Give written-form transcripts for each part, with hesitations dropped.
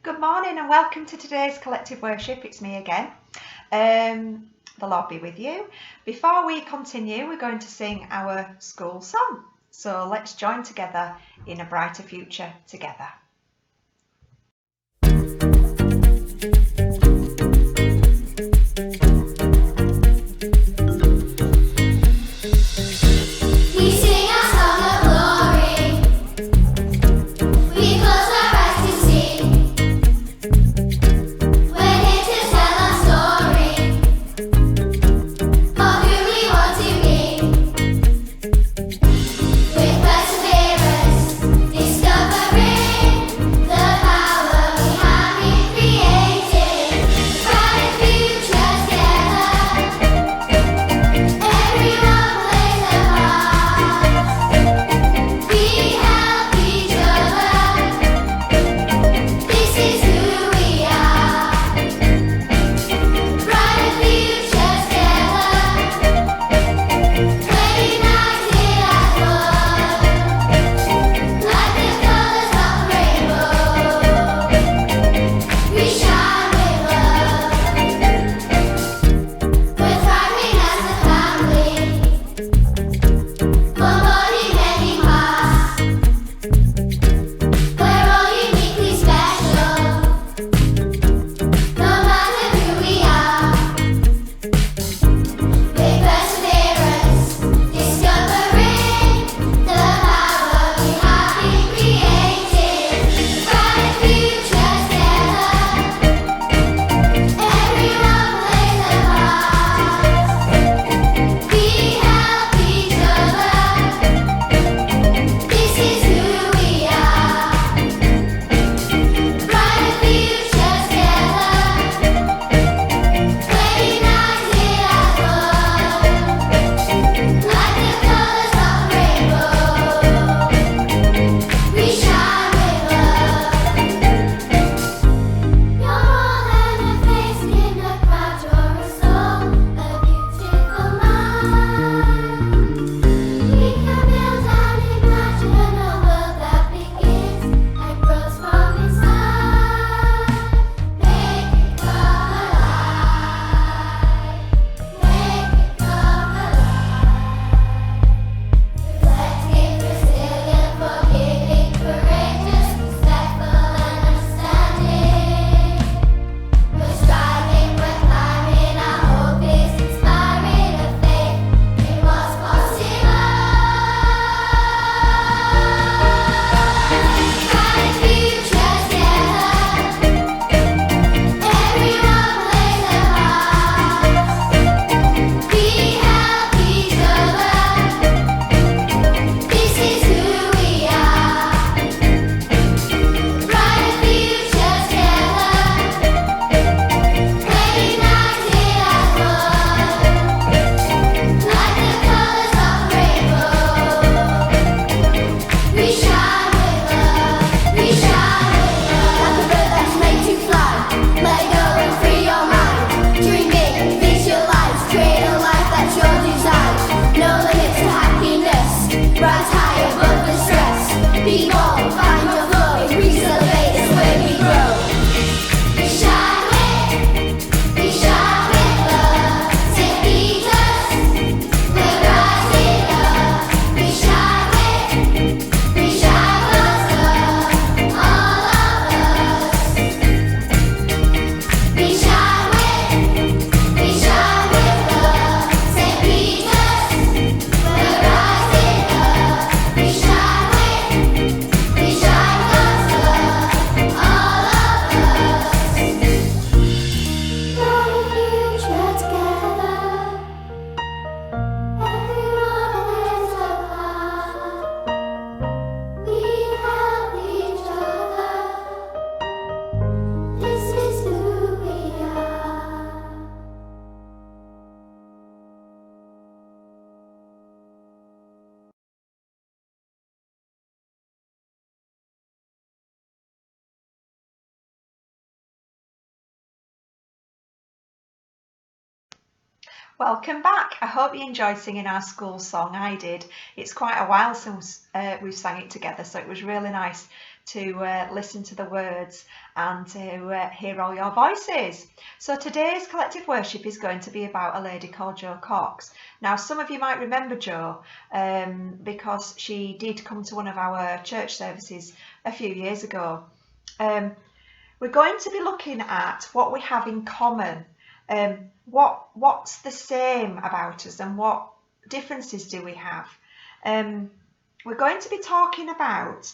Good morning and welcome to today's collective worship. It's me again. The Lord be with you. Before we continue, we're going to sing our school song. So let's join together in a brighter future together. Welcome back. I hope you enjoyed singing our school song. I did. It's quite a while since we've sang it together, so it was really nice to listen to the words and to hear all your voices. So today's collective worship is going to be about a lady called Jo Cox. Now, some of you might remember Jo because she did come to one of our church services a few years ago. We're going to be looking at what we have in common, what's the same about us and what differences do we have. We're going to be talking about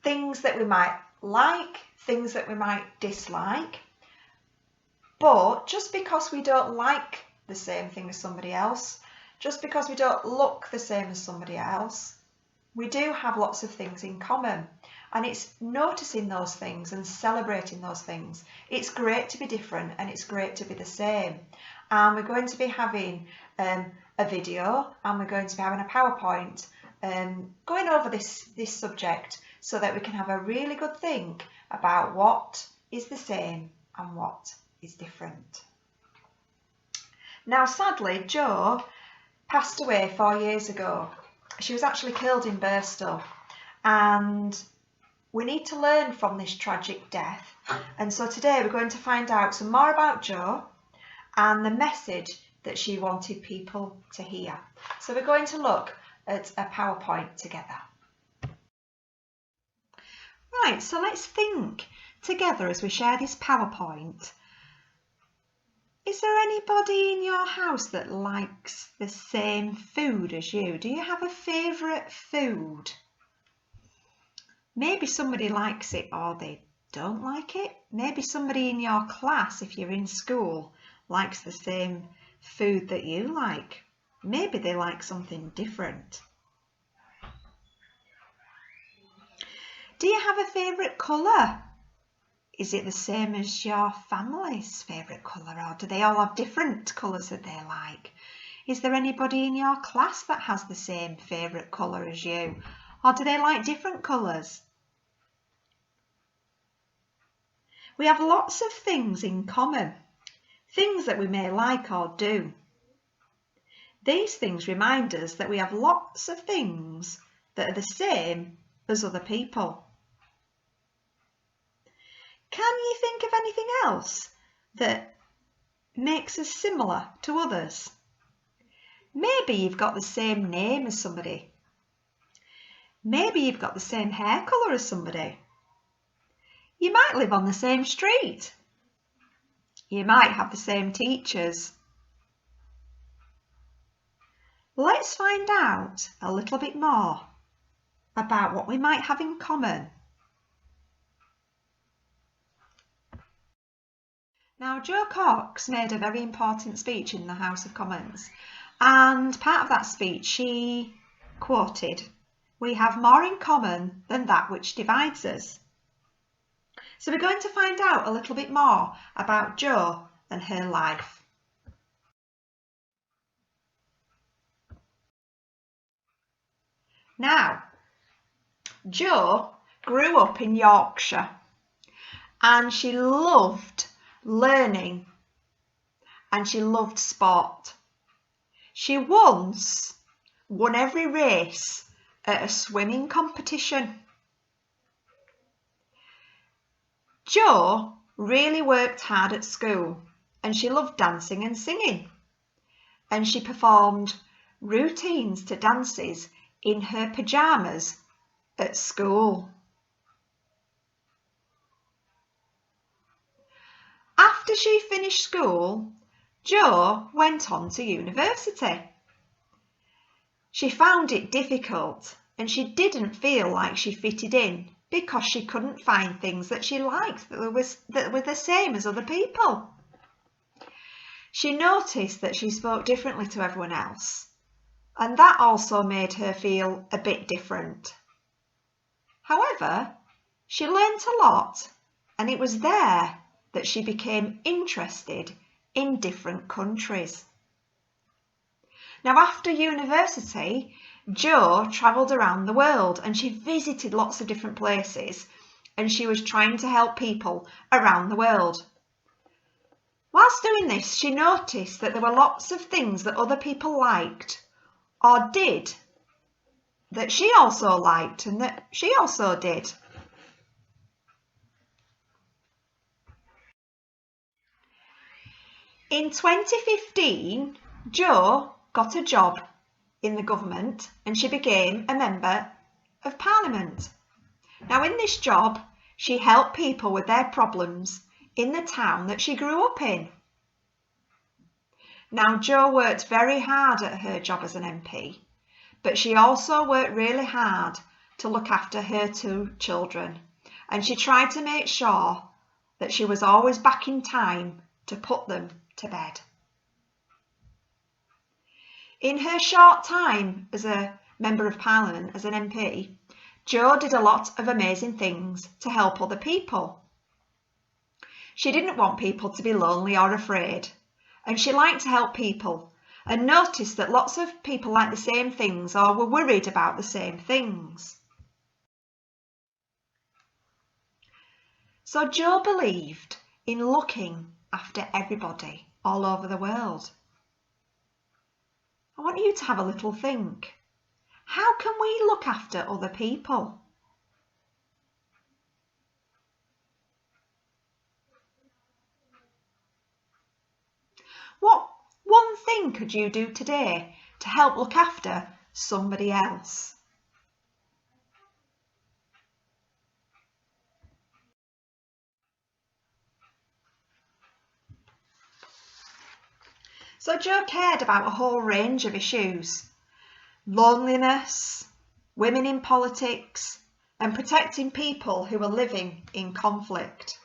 things that we might like, things that we might dislike, but just because we don't like the same thing as somebody else, just because we don't look the same as somebody else, we do have lots of things in common. And it's noticing those things and celebrating those things. It's great to be different and it's great to be the same. And we're going to be having a video and we're going to be having a PowerPoint going over this subject so that we can have a really good think about what is the same and what is different. Now, sadly, Jo passed away 4 years ago. She was actually killed in Burstow, and we need to learn from this tragic death. And so today we're going to find out some more about Jo and the message that she wanted people to hear. So we're going to look at a PowerPoint together. Right, so let's think together as we share this PowerPoint. Is there anybody in your house that likes the same food as you? Do you have a favourite food? Maybe somebody likes it or they don't like it. Maybe somebody in your class, if you're in school, likes the same food that you like. Maybe they like something different. Do you have a favourite colour? Is it the same as your family's favourite colour, or do they all have different colours that they like? Is there anybody in your class that has the same favourite colour as you, or do they like different colours? We have lots of things in common, things that we may like or do. These things remind us that we have lots of things that are the same as other people. Can you think of anything else that makes us similar to others? Maybe you've got the same name as somebody. Maybe you've got the same hair colour as somebody. You might live on the same street. You might have the same teachers. Let's find out a little bit more about what we might have in common. Now, Jo Cox made a very important speech in the House of Commons, and part of that speech she quoted, "We have more in common than that which divides us." So we're going to find out a little bit more about Jo and her life. Now, Jo grew up in Yorkshire and she loved learning and she loved sport. She once won every race at a swimming competition. Jo really worked hard at school and she loved dancing and singing, and she performed routines to dances in her pyjamas at school. After she finished school, Jo went on to university. She found it difficult and she didn't feel like she fitted in because she couldn't find things that she liked that were the same as other people. She noticed that she spoke differently to everyone else, and that also made her feel a bit different. However, she learnt a lot, and it was there that she became interested in different countries. Now, after university, Jo travelled around the world and she visited lots of different places, and she was trying to help people around the world. Whilst doing this, she noticed that there were lots of things that other people liked or did that she also liked and that she also did. In 2015, Jo got a job in the government and she became a member of Parliament. Now, in this job, she helped people with their problems in the town that she grew up in. Now, Jo worked very hard at her job as an MP, but she also worked really hard to look after her 2 children, and she tried to make sure that she was always back in time to put them to bed. In her short time as a Member of Parliament, as an MP, Jo did a lot of amazing things to help other people. She didn't want people to be lonely or afraid, and she liked to help people and noticed that lots of people liked the same things or were worried about the same things. So Jo believed in looking after everybody all over the world. I want you to have a little think. How can we look after other people? What one thing could you do today to help look after somebody else? So Jo cared about a whole range of issues: loneliness, women in politics, and protecting people who are living in conflict.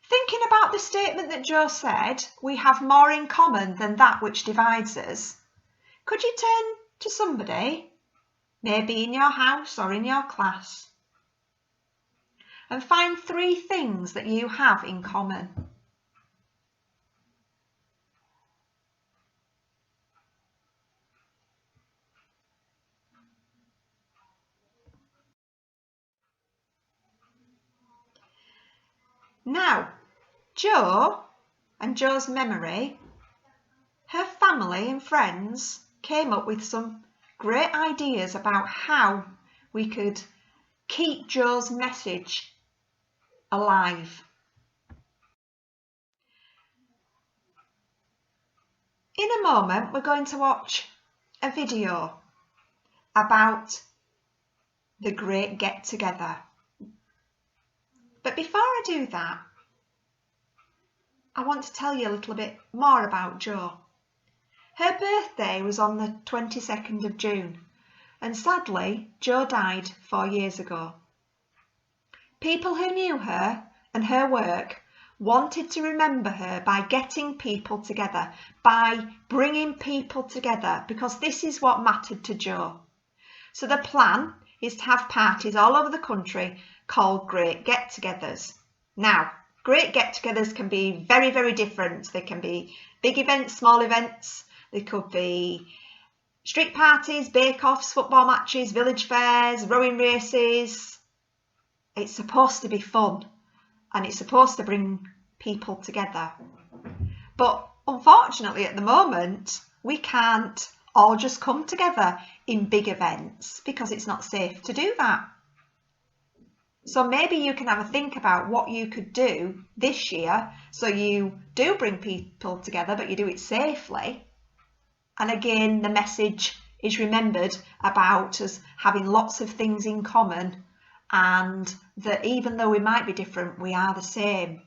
Thinking about the statement that Jo said, we have more in common than that which divides us, could you turn to somebody, maybe in your house or in your class, and find 3 things that you have in common? Now, Jo and Jo's memory, her family and friends came up with some great ideas about how we could keep Jo's message alive. In a moment, we're going to watch a video about the Great Get Together. But before I do that, I want to tell you a little bit more about Jo. Her birthday was on the 22nd of June, and sadly, Jo died 4 years ago. People who knew her and her work wanted to remember her by getting people together, by bringing people together, because this is what mattered to Jo. So the plan is to have parties all over the country called Great Get-Togethers. Now, Great Get-Togethers can be very, very different. They can be big events, small events. They could be street parties, bake-offs, football matches, village fairs, rowing races. It's supposed to be fun and it's supposed to bring people together. But unfortunately at the moment, we can't all just come together in big events because it's not safe to do that. So maybe you can have a think about what you could do this year so you do bring people together, but you do it safely. And again, the message is remembered about us having lots of things in common, and that even though we might be different, we are the same.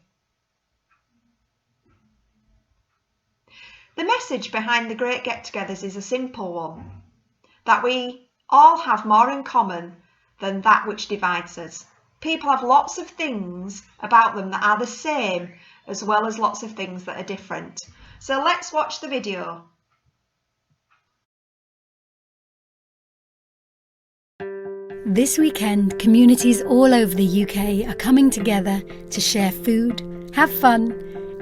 The message behind the Great Get-Togethers is a simple one, that we all have more in common than that which divides us. People have lots of things about them that are the same, as well as lots of things that are different. So let's watch the video. This weekend, communities all over the UK are coming together to share food, have fun,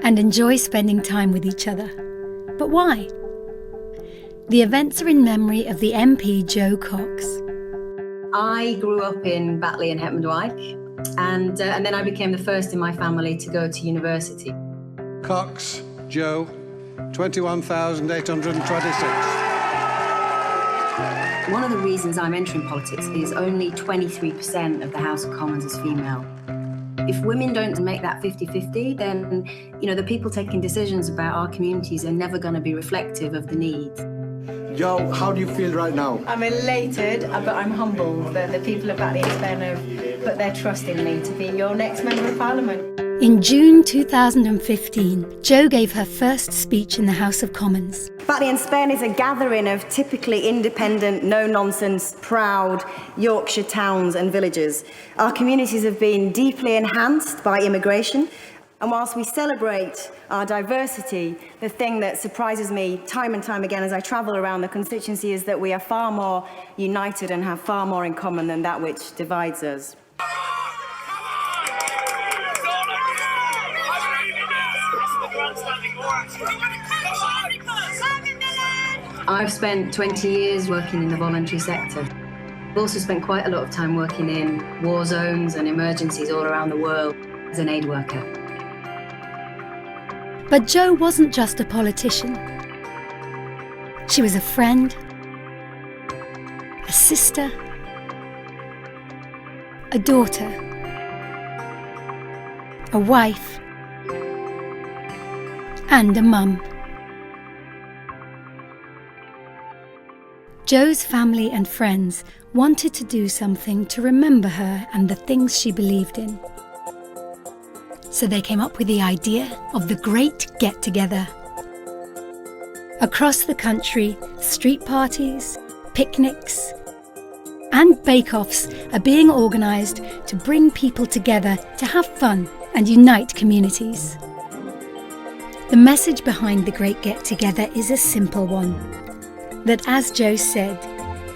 and enjoy spending time with each other. But why? The events are in memory of the MP Jo Cox. I grew up in Batley and Hetmond Wyke, and then I became the first in my family to go to university. Cox, Jo, 21,826. One of the reasons I'm entering politics is only 23% of the House of Commons is female. If women don't make that 50-50, then, the people taking decisions about our communities are never going to be reflective of the needs. Jo, how do you feel right now? I'm elated, but I'm humbled that the people of Batley and Spen have put their trust in me to be your next Member of Parliament. In June 2015, Jo gave her first speech in the House of Commons. Batley and Spen is a gathering of typically independent, no-nonsense, proud Yorkshire towns and villages. Our communities have been deeply enhanced by immigration, and whilst we celebrate our diversity, the thing that surprises me time and time again as I travel around the constituency is that we are far more united and have far more in common than that which divides us. I've spent 20 years working in the voluntary sector. I've also spent quite a lot of time working in war zones and emergencies all around the world as an aid worker. But Jo wasn't just a politician. She was a friend, a sister, a daughter, a wife, and a mum. Jo's family and friends wanted to do something to remember her and the things she believed in. So they came up with the idea of the Great Get-Together. Across the country, street parties, picnics, and bake-offs are being organised to bring people together to have fun and unite communities. The message behind the Great Get-Together is a simple one. That, as Jo said,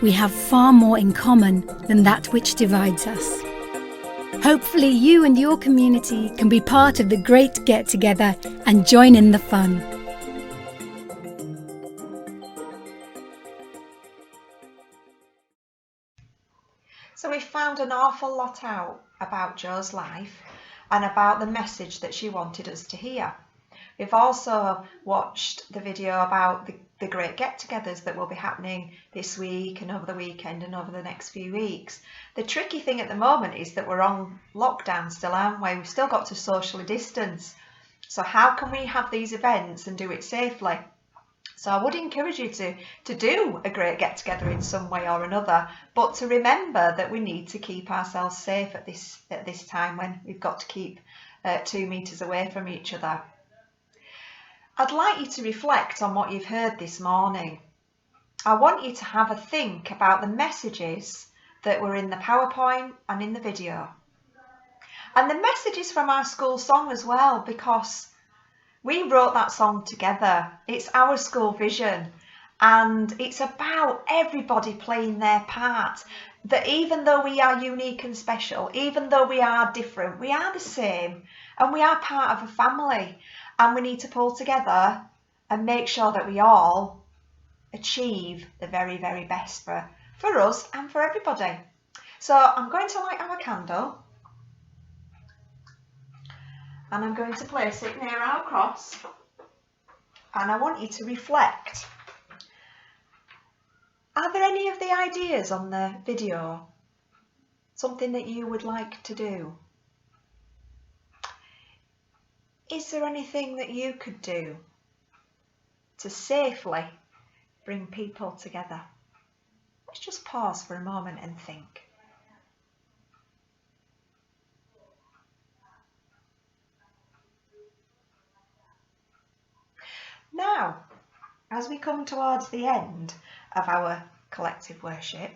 we have far more in common than that which divides us. Hopefully you and your community can be part of the Great Get-Together and join in the fun. So we found an awful lot out about Jo's life and about the message that she wanted us to hear. We've also watched the video about the great get-togethers that will be happening this week and over the weekend and over the next few weeks. The tricky thing at the moment is that we're on lockdown still, aren't we? We've still got to socially distance. So how can we have these events and do it safely? So I would encourage you to do a great get-together in some way or another, but to remember that we need to keep ourselves safe at this time when we've got to keep 2 metres away from each other. I'd like you to reflect on what you've heard this morning. I want you to have a think about the messages that were in the PowerPoint and in the video. And the messages from our school song as well, because we wrote that song together. It's our school vision, and it's about everybody playing their part. That even though we are unique and special, even though we are different, we are the same, and we are part of a family. And we need to pull together and make sure that we all achieve the very, very best for us and for everybody. So I'm going to light our candle and I'm going to place it near our cross, and I want you to reflect. Are there any of the ideas on the video something that you would like to do? Is there anything that you could do to safely bring people together? Let's just pause for a moment and think. Now, as we come towards the end of our collective worship,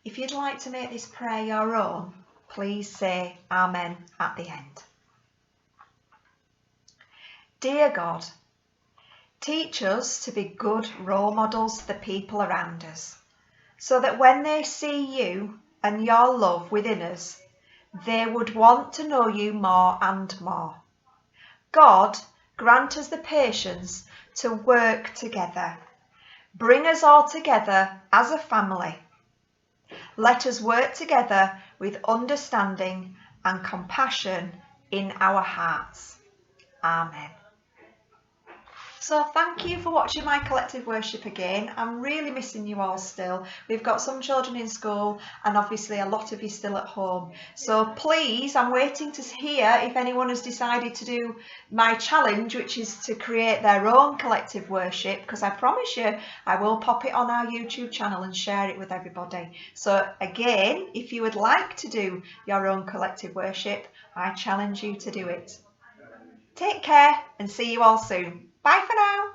if you'd like to make this prayer your own, please say Amen at the end. Dear God, teach us to be good role models to the people around us, so that when they see you and your love within us, they would want to know you more and more. God, grant us the patience to work together. Bring us all together as a family. Let us work together with understanding and compassion in our hearts. Amen. So thank you for watching my collective worship again. I'm really missing you all still. We've got some children in school and obviously a lot of you still at home. So please, I'm waiting to hear if anyone has decided to do my challenge, which is to create their own collective worship, because I promise you I will pop it on our YouTube channel and share it with everybody. So again, if you would like to do your own collective worship, I challenge you to do it. Take care and see you all soon. Bye for now.